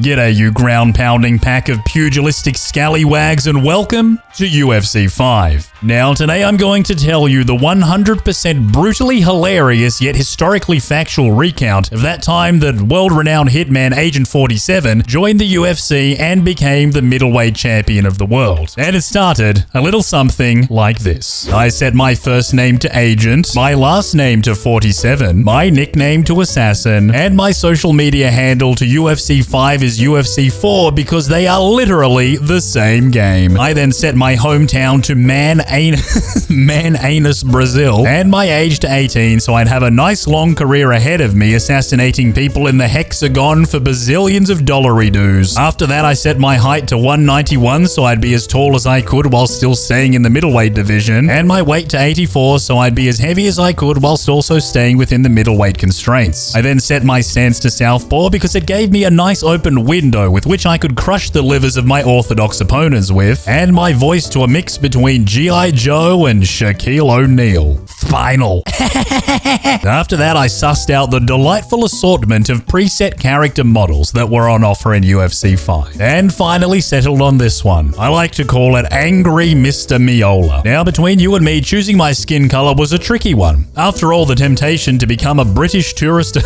G'day, you ground-pounding pack of pugilistic scallywags, and welcome to UFC 5. Now, today I'm going to tell you the 100% brutally hilarious yet historically factual recount of that time that world-renowned Hitman Agent 47 joined the UFC and became the middleweight champion of the world. And it started a little something like this. I set my first name to Agent, my last name to 47, my nickname to Assassin, and my social media handle to UFC 5 is UFC 4 because they are literally the same game. I then set my hometown to Man Anus, Brazil, and my age to 18 so I'd have a nice long career ahead of me assassinating people in the hexagon for bazillions of dollary-doos. After that, I set my height to 191 so I'd be as tall as I could while still staying in the middleweight division, and my weight to 84 so I'd be as heavy as I could whilst also staying within the middleweight constraints. I then set my stance to southpaw because it gave me a nice open window with which I could crush the livers of my orthodox opponents with, and my voice to a mix between G.I. Joe and Shaquille O'Neal. Final. After that, I sussed out the delightful assortment of preset character models that were on offer in UFC 5, and finally settled on this one. I like to call it Angry Mr. Miola. Now, between you and me, choosing my skin color was a tricky one. After all, the temptation to become a British tourist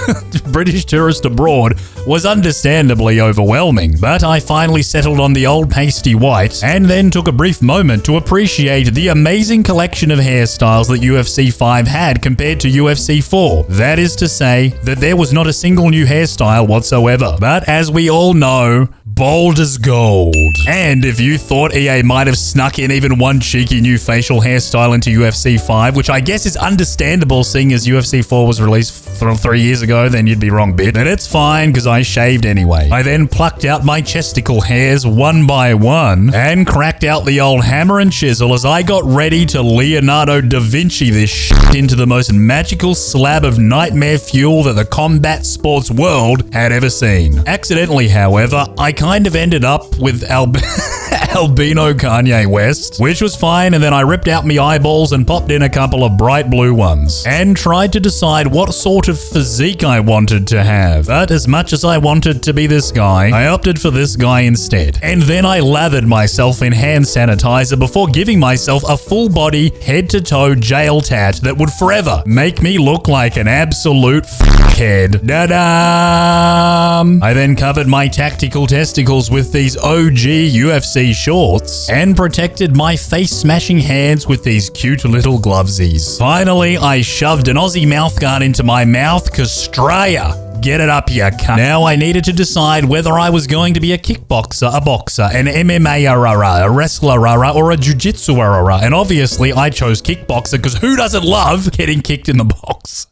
abroad was understandably overwhelming, but I finally settled on the old pasty white, and then took a brief moment to appreciate the amazing collection of hairstyles that UFC 5 had compared to UFC 4. That is to say that there was not a single new hairstyle whatsoever. But as we all know, bold as gold. And if you thought EA might have snuck in even one cheeky new facial hairstyle into UFC 5, which I guess is understandable seeing as UFC 4 was released 3 years ago, then you'd be wrong, bit. But it's fine because I shaved anyway. I then plucked out my chesticle hairs one by one and cracked out the old hammer and chisel as I got ready to Leonardo da Vinci this shit into the most magical slab of nightmare fuel that the combat sports world had ever seen. Accidentally, however, I kind of ended up with albino Kanye West, which was fine, and then I ripped out me eyeballs and popped in a couple of bright blue ones, and tried to decide what sort of physique I wanted to have. But as much as I wanted to be this guy, I opted for this guy instead. And then I lathered myself in hand sanitizer before giving myself a full-body, head-to-toe jail tat that would forever make me look like an absolute f***head. Da-dam! I then covered my tactical testicles with these OG UFC shorts and protected my face-smashing hands with these cute little glovesies. Finally, I shoved an Aussie mouthguard into my mouth, Castraya. Get it up, you cunt. Now I needed to decide whether I was going to be a kickboxer, a boxer, an MMA-er, a wrestler-er, or a jiu-jitsu-er, and obviously I chose kickboxer because who doesn't love getting kicked in the box?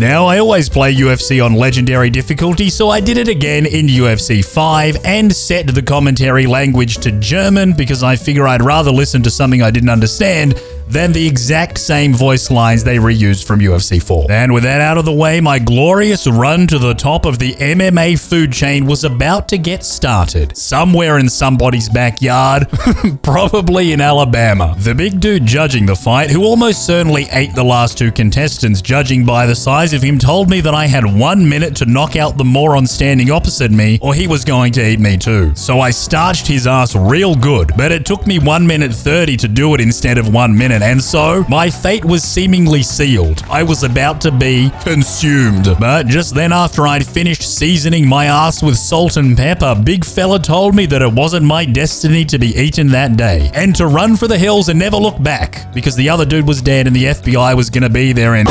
Now, I always play UFC on legendary difficulty, so I did it again in UFC 5 and set the commentary language to German because I figure I'd rather listen to something I didn't understand than the exact same voice lines they reused from UFC 4. And with that out of the way, my glorious run to the top of the MMA food chain was about to get started. Somewhere in somebody's backyard, probably in Alabama. The big dude judging the fight, who almost certainly ate the last two contestants judging by the size of him, told me that I had 1 minute to knock out the moron standing opposite me or he was going to eat me too. So I starched his ass real good, but it took me 1 minute 30 to do it instead of 1 minute. And so, my fate was seemingly sealed. I was about to be consumed. But just then, after I'd finished seasoning my ass with salt and pepper, big fella told me that it wasn't my destiny to be eaten that day, and to run for the hills and never look back, because the other dude was dead and the FBI was gonna be there. And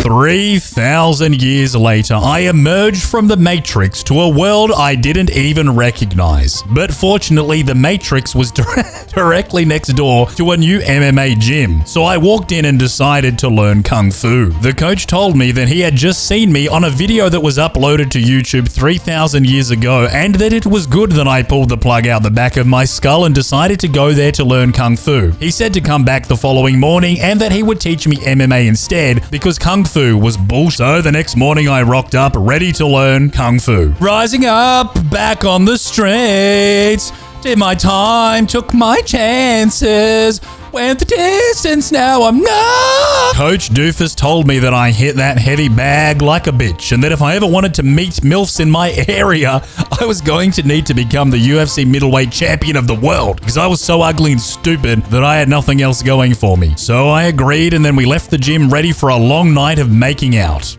3,000 years later, I emerged from the Matrix to a world I didn't even recognize. But fortunately, the Matrix was directly next door to a new MMA gym. So I walked in and decided to learn Kung Fu. The coach told me that he had just seen me on a video that was uploaded to YouTube 3,000 years ago, and that it was good that I pulled the plug out the back of my skull and decided to go there to learn Kung Fu. He said to come back the following morning and that he would teach me MMA instead because Kung Fu was bullshit. So the next morning I rocked up ready to learn Kung Fu. Rising up, back on the streets, did my time, took my chances. went the distance, now I'm not. Coach Doofus told me that I hit that heavy bag like a bitch, and that if I ever wanted to meet MILFs in my area, I was going to need to become the UFC middleweight champion of the world, because I was so ugly and stupid that I had nothing else going for me. So I agreed, and then we left the gym ready for a long night of making out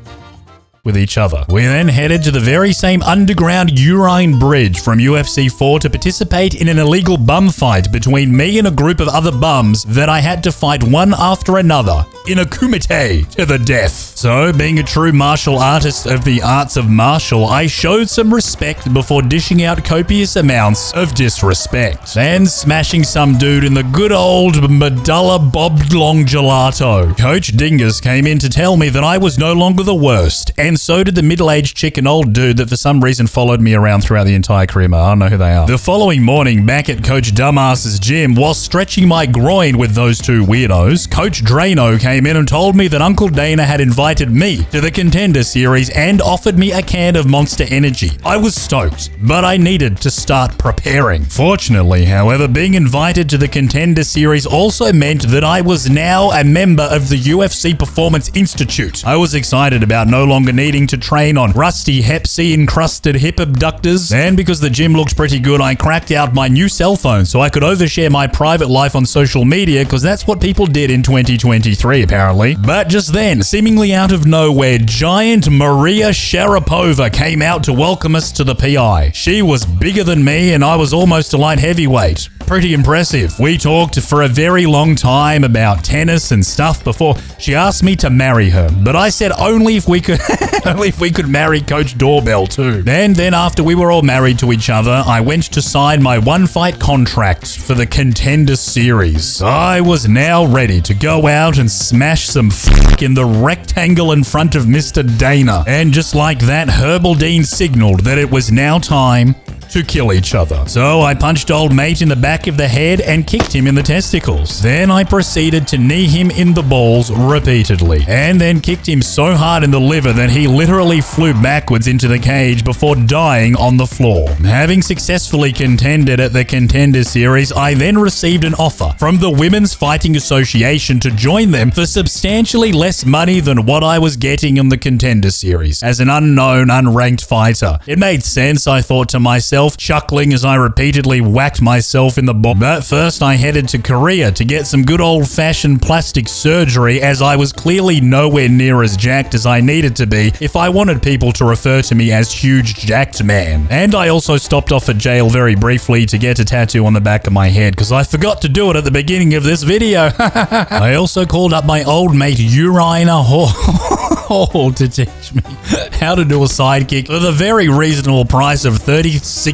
with each other. We then headed to the very same underground urine bridge from UFC 4 to participate in an illegal bum fight between me and a group of other bums that I had to fight one after another in a kumite to the death. So, being a true martial artist of the arts of martial, I showed some respect before dishing out copious amounts of disrespect. Then smashing some dude in the good old medulla boblong gelato. Coach Dingus came in to tell me that I was no longer the worst, and so did the middle-aged chick and old dude that for some reason followed me around throughout the entire career. I don't know who they are. The following morning, back at Coach Dumbass's gym, while stretching my groin with those two weirdos, Coach Drano came in and told me that Uncle Dana had invited me to the Contender series and offered me a can of Monster Energy. I was stoked, but I needed to start preparing. Fortunately, however, being invited to the Contender series also meant that I was now a member of the UFC Performance Institute. I was excited about no longer needing to train on rusty Hep C encrusted hip abductors, and because the gym looked pretty good, I cracked out my new cell phone so I could overshare my private life on social media, because that's what people did in 2023 apparently. But just then, seemingly out of nowhere, giant Maria Sharapova came out to welcome us to the PI. She was bigger than me and I was almost a light heavyweight. Pretty impressive. We talked for a very long time about tennis and stuff before she asked me to marry her, but I said only if we could only if we could marry Coach Doorbell too. And then after we were all married to each other, I went to sign my one-fight contract for the Contender series. I was now ready to go out and smash some f*** in the rectangle in front of Mr. Dana. And just like that, Herbal Dean signaled that it was now time to kill each other. So I punched old mate in the back of the head and kicked him in the testicles. Then I proceeded to knee him in the balls repeatedly, and then kicked him so hard in the liver that he literally flew backwards into the cage before dying on the floor. Having successfully contended at the Contender series, I then received an offer from the Women's Fighting Association to join them for substantially less money than what I was getting in the Contender series as an unknown, unranked fighter. It made sense, I thought to myself, chuckling as I repeatedly whacked myself in the ball. But first I headed to Korea to get some good old-fashioned plastic surgery, as I was clearly nowhere near as jacked as I needed to be if I wanted people to refer to me as Huge Jacked Man. And I also stopped off at jail very briefly to get a tattoo on the back of my head, because I forgot to do it at the beginning of this video. I also called up my old mate Urina Hall to teach me how to do a sidekick for the very reasonable price of $36,000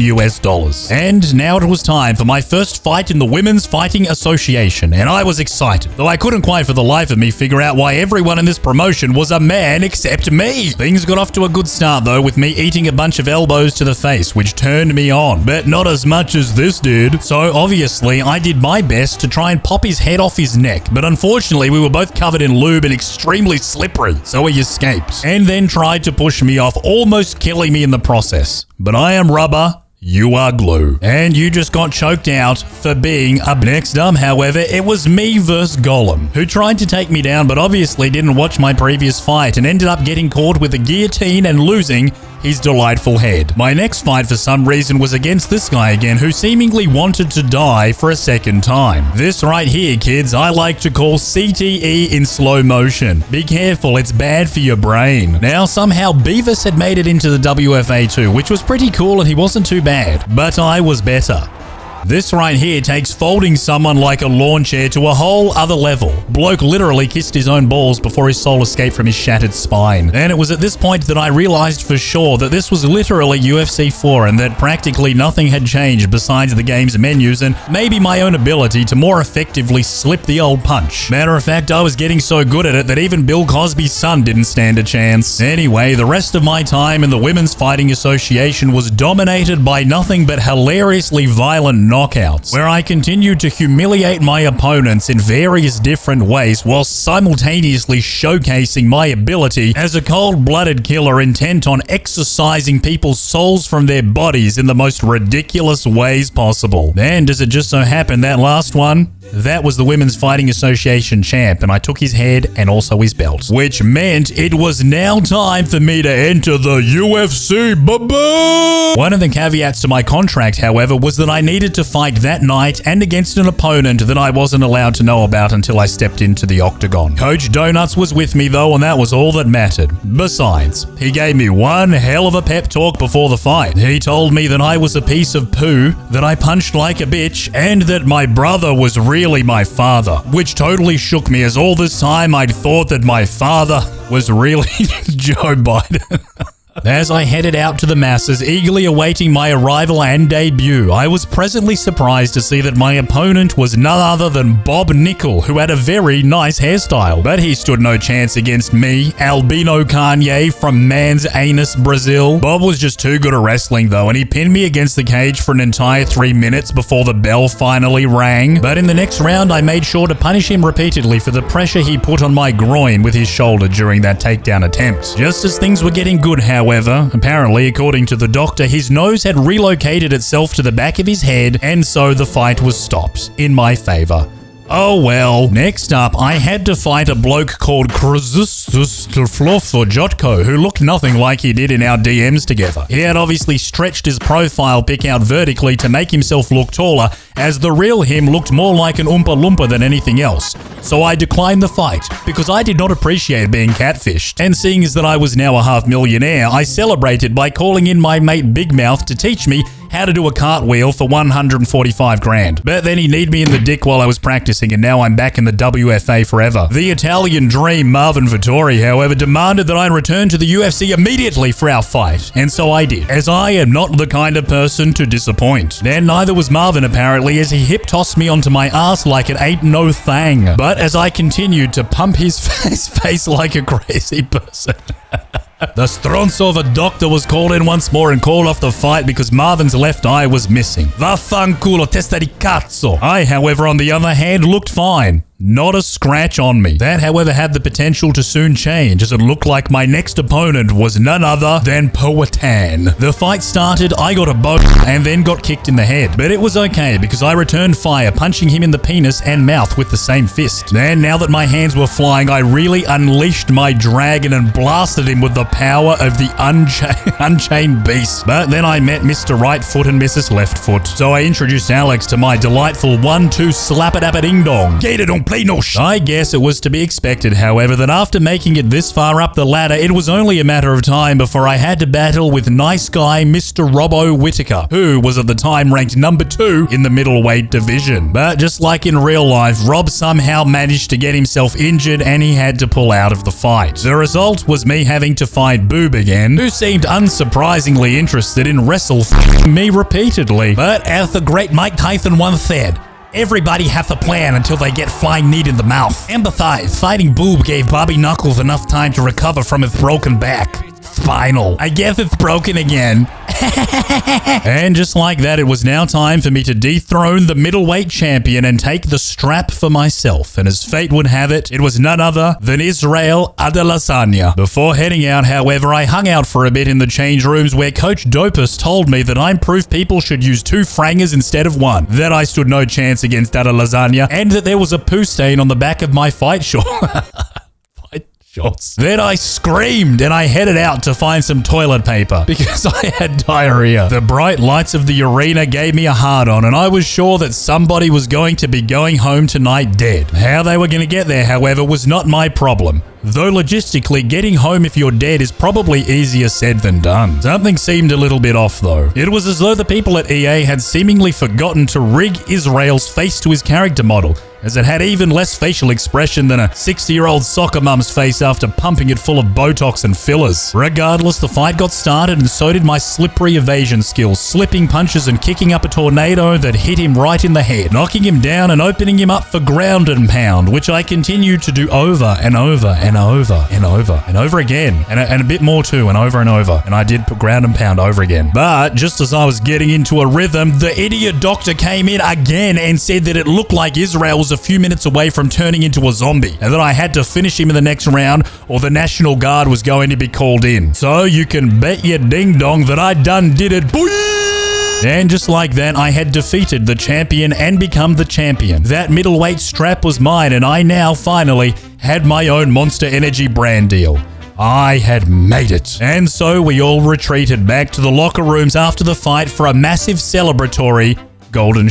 US. And now it was time for my first fight in the Women's Fighting Association, and I was excited, though I couldn't quite for the life of me figure out why everyone in this promotion was a man except me. Things got off to a good start though, with me eating a bunch of elbows to the face, which turned me on, but not as much as this did. So obviously I did my best to try and pop his head off his neck, but unfortunately we were both covered in lube and extremely slippery, so he escaped, and then tried to push me off, almost killing me in the process. But I am rubber, you are glue. And you just got choked out for being up. Next up, however, it was me versus Golem, who tried to take me down but obviously didn't watch my previous fight and ended up getting caught with a guillotine and losing his delightful head. My next fight for some reason was against this guy again, who seemingly wanted to die for a second time. This right here, kids, I like to call CTE in slow motion. Be careful, it's bad for your brain. Now, somehow Beavis had made it into the WFA too, which was pretty cool and he wasn't too bad, but I was better. This right here takes folding someone like a lawn chair to a whole other level. Bloke literally kissed his own balls before his soul escaped from his shattered spine. And it was at this point that I realized for sure that this was literally UFC 4 and that practically nothing had changed besides the game's menus and maybe my own ability to more effectively slip the old punch. Matter of fact, I was getting so good at it that even Bill Cosby's son didn't stand a chance. Anyway, the rest of my time in the Women's Fighting Association was dominated by nothing but hilariously violent knockouts, where I continued to humiliate my opponents in various different ways while simultaneously showcasing my ability as a cold-blooded killer intent on exorcising people's souls from their bodies in the most ridiculous ways possible. And does it just so happen that last one? That was the Women's Fighting Association champ, and I took his head and also his belt, which meant it was now time for me to enter the UFC, baba! One of the caveats to my contract, however, was that I needed to fight that night and against an opponent that I wasn't allowed to know about until I stepped into the octagon. Coach Donuts was with me though, and that was all that mattered. Besides, he gave me one hell of a pep talk before the fight. He told me that I was a piece of poo, that I punched like a bitch, and that my brother was really my father, which totally shook me, as all this time I'd thought that my father was really Joe Biden. As I headed out to the masses, eagerly awaiting my arrival and debut, I was pleasantly surprised to see that my opponent was none other than Bob Nickel, who had a very nice hairstyle. But he stood no chance against me, Albino Kanye from Man's Anus, Brazil. Bob was just too good at wrestling though, and he pinned me against the cage for an entire 3 minutes before the bell finally rang. But in the next round, I made sure to punish him repeatedly for the pressure he put on my groin with his shoulder during that takedown attempt. Just as things were getting good, however, apparently, according to the doctor, his nose had relocated itself to the back of his head, and so the fight was stopped in my favor. Oh well. Next up, I had to fight a bloke called Jotko, who looked nothing like he did in our DMs together. He had obviously stretched his profile pic out vertically to make himself look taller, as the real him looked more like an Oompa Loompa than anything else. So I declined the fight, because I did not appreciate being catfished. And seeing as that I was now a half-millionaire, I celebrated by calling in my mate Big Mouth to teach me how to do a cartwheel for 145 grand. But then he kneed me in the dick while I was practicing, and now I'm back in the WFA forever. The Italian dream, Marvin Vittori, however, demanded that I return to the UFC immediately for our fight. And so I did, as I am not the kind of person to disappoint. And neither was Marvin, apparently, as he hip-tossed me onto my ass like it ain't no thing. But as I continued to pump his face like a crazy person. The stronzo of a doctor was called in once more and called off the fight because Marvin's left eye was missing. Vaffanculo, testa di cazzo. I, however, on the other hand, looked fine. Not a scratch on me. That, however, had the potential to soon change, as it looked like my next opponent was none other than Powhatan. The fight started, I got a bow, and then got kicked in the head. But it was okay, because I returned fire, punching him in the penis and mouth with the same fist. And now that my hands were flying, I really unleashed my dragon and blasted him with the power of the unchained beast. But then I met Mr. Right Foot and Mrs. Left Foot. So I introduced Alex to my delightful 1-2 slap-a-dap-a-ding-dong. I guess it was to be expected, however, that after making it this far up the ladder, it was only a matter of time before I had to battle with nice guy Mr. Robbo Whittaker, who was at the time ranked number 2 in the middleweight division. But just like in real life, Rob somehow managed to get himself injured and he had to pull out of the fight. The result was me having to fight Boob again, who seemed unsurprisingly interested in wrestle me repeatedly. But as the great Mike Tyson once said, everybody has a plan until they get flying kneed in the mouth. And besides, fighting Boob gave Bobby Knuckles enough time to recover from his broken back. Spinal. I guess it's broken again. And just like that, it was now time for me to dethrone the middleweight champion and take the strap for myself. And as fate would have it, it was none other than Israel Adesanya. Before heading out, however, I hung out for a bit in the change rooms where Coach Dopus told me that I'm proof people should use 2 frangers instead of 1, that I stood no chance against Adesanya, and that there was a poo stain on the back of my fight short. Then I screamed and I headed out to find some toilet paper because I had diarrhea. The bright lights of the arena gave me a hard-on and I was sure that somebody was going to be going home tonight dead. How they were going to get there, however, was not my problem. Though logistically, getting home if you're dead is probably easier said than done. Something seemed a little bit off though. It was as though the people at EA had seemingly forgotten to rig Israel's face to his character model, as it had even less facial expression than a 60-year-old soccer mum's face after pumping it full of Botox and fillers. Regardless, the fight got started and so did my slippery evasion skills, slipping punches and kicking up a tornado that hit him right in the head, knocking him down and opening him up for ground and pound, which I continued to do over and over and over and over and over again, and a bit more too, and over, and I did ground and pound over again. But just as I was getting into a rhythm, the idiot doctor came in again and said that it looked like Israel was a few minutes away from turning into a zombie, and that I had to finish him in the next round or the National Guard was going to be called in. So you can bet your ding dong that I done did it. Boing! And just like that, I had defeated the champion and become the champion. That middleweight strap was mine, and I now finally had my own Monster Energy brand deal. I had made it. And so we all retreated back to the locker rooms after the fight for a massive celebratory golden